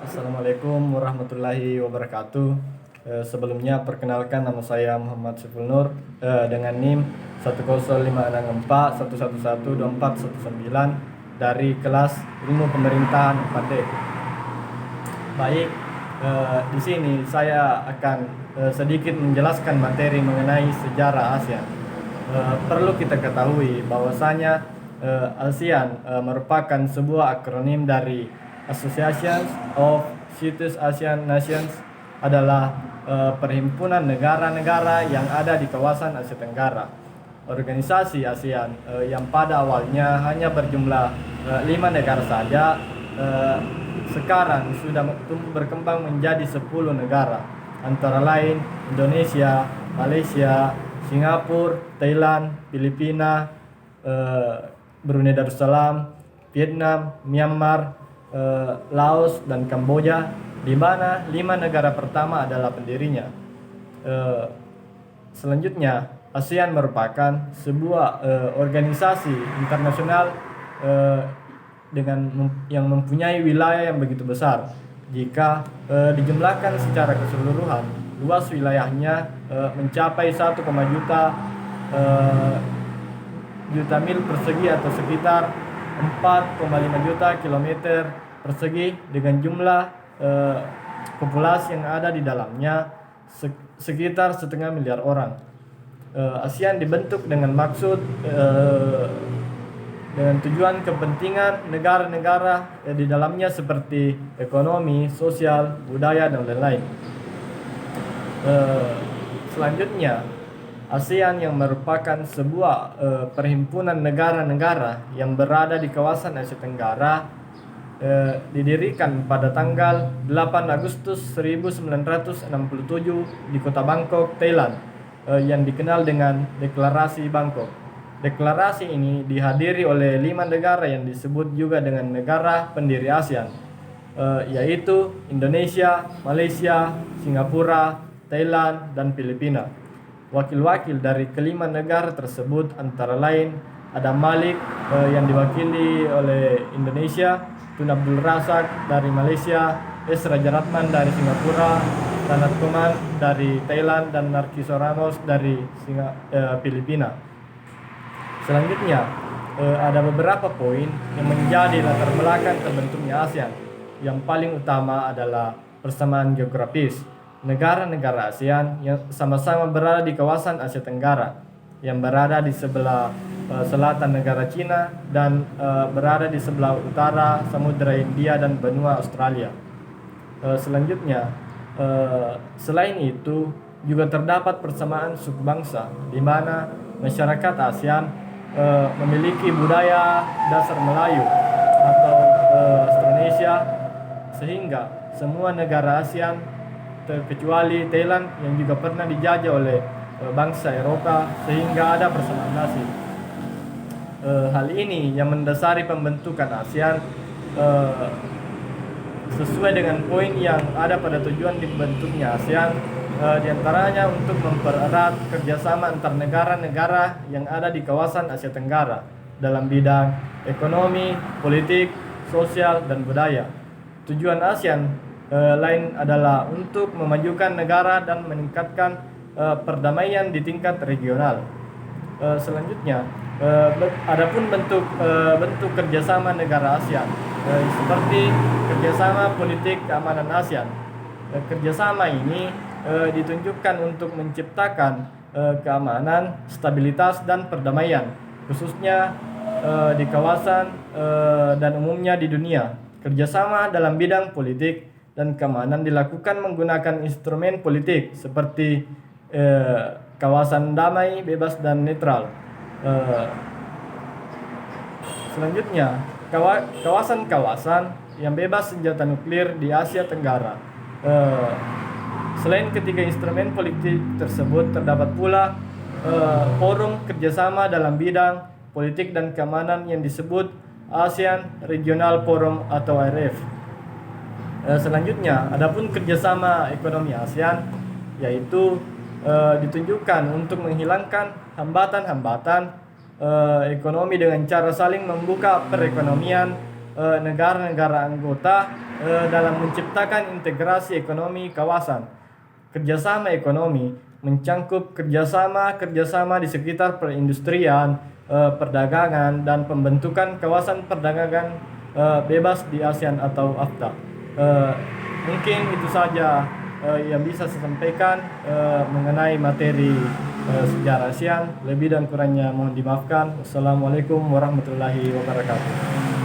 Assalamualaikum warahmatullahi wabarakatuh. Sebelumnya perkenalkan nama saya Muhammad Syiful Nur dengan NIM 1056411124119 dari kelas Ilmu Pemerintahan 4D. Baik, di sini saya akan sedikit menjelaskan materi mengenai sejarah ASEAN. Perlu kita ketahui bahwasanya ASEAN merupakan sebuah akronim dari Association of Southeast Asian Nations, adalah perhimpunan negara-negara yang ada di kawasan Asia Tenggara. Organisasi ASEAN yang pada awalnya hanya berjumlah 5 negara saja, sekarang sudah tumbuh berkembang menjadi 10 negara, antara lain Indonesia, Malaysia, Singapura, Thailand, Filipina, Brunei Darussalam, Vietnam, Myanmar, Laos, dan Kamboja, di mana 5 negara pertama adalah pendirinya. Selanjutnya, ASEAN merupakan sebuah organisasi internasional yang mempunyai wilayah yang begitu besar. Jika dijumlahkan secara keseluruhan, luas wilayahnya mencapai 1, juta mil persegi atau sekitar 4,5 juta kilometer persegi, dengan jumlah populasi yang ada di dalamnya sekitar 1,5 miliar orang. ASEAN dibentuk dengan maksud dengan tujuan kepentingan negara-negara di dalamnya seperti ekonomi, sosial, budaya, dan lain-lain. Selanjutnya, ASEAN yang merupakan sebuah perhimpunan negara-negara yang berada di kawasan Asia Tenggara didirikan pada tanggal 8 Agustus 1967 di kota Bangkok, Thailand, yang dikenal dengan Deklarasi Bangkok. Deklarasi ini dihadiri oleh 5 negara yang disebut juga dengan negara pendiri ASEAN, yaitu Indonesia, Malaysia, Singapura, Thailand, dan Filipina. Wakil-wakil dari kelima negara tersebut antara lain Adam Malik yang diwakili oleh Indonesia, Tun Abdul Razak dari Malaysia, S. Rajaratnam dari Singapura, Ranat Koman dari Thailand, dan Narciso Ramos dari Filipina. Selanjutnya, ada beberapa poin yang menjadi latar belakang terbentuknya ASEAN. Yang paling utama adalah persamaan geografis. Negara-negara ASEAN yang sama-sama berada di kawasan Asia Tenggara, yang berada di sebelah selatan negara Cina dan berada di sebelah utara Samudra Hindia dan benua Australia. Selanjutnya, selain itu juga terdapat persamaan suku bangsa, di mana masyarakat ASEAN memiliki budaya dasar Melayu atau Indonesia, sehingga semua negara ASEAN terkecuali Thailand yang juga pernah dijajah oleh bangsa Eropa, sehingga ada persamaan nasib. Hal ini yang mendasari pembentukan ASEAN sesuai dengan poin yang ada pada tujuan dibentuknya ASEAN, diantaranya untuk mempererat kerjasama antar negara-negara yang ada di kawasan Asia Tenggara dalam bidang ekonomi, politik, sosial, dan budaya. Tujuan ASEAN lain adalah untuk memajukan negara dan meningkatkan perdamaian di tingkat regional. Selanjutnya, adapun bentuk kerjasama negara ASEAN seperti kerjasama politik keamanan ASEAN. Kerjasama ini ditunjukkan untuk menciptakan keamanan, stabilitas, dan perdamaian, khususnya di kawasan dan umumnya di dunia. Kerjasama dalam bidang politik dan keamanan dilakukan menggunakan instrumen politik seperti kawasan damai, bebas, dan netral. Selanjutnya, kawasan-kawasan yang bebas senjata nuklir di Asia Tenggara. Selain ketiga instrumen politik tersebut, terdapat pula forum kerjasama dalam bidang politik dan keamanan yang disebut ASEAN Regional Forum atau ARF. Selanjutnya, adapun kerjasama ekonomi ASEAN, yaitu ditunjukkan untuk menghilangkan hambatan-hambatan ekonomi dengan cara saling membuka perekonomian negara-negara anggota dalam menciptakan integrasi ekonomi kawasan. Kerjasama ekonomi mencangkup kerjasama di sekitar perindustrian, perdagangan, dan pembentukan kawasan perdagangan bebas di ASEAN atau AFTA. Mungkin itu saja yang bisa saya sampaikan mengenai materi sejarah ASEAN. Lebih dan kurangnya mohon dimaafkan. Wassalamualaikum warahmatullahi wabarakatuh.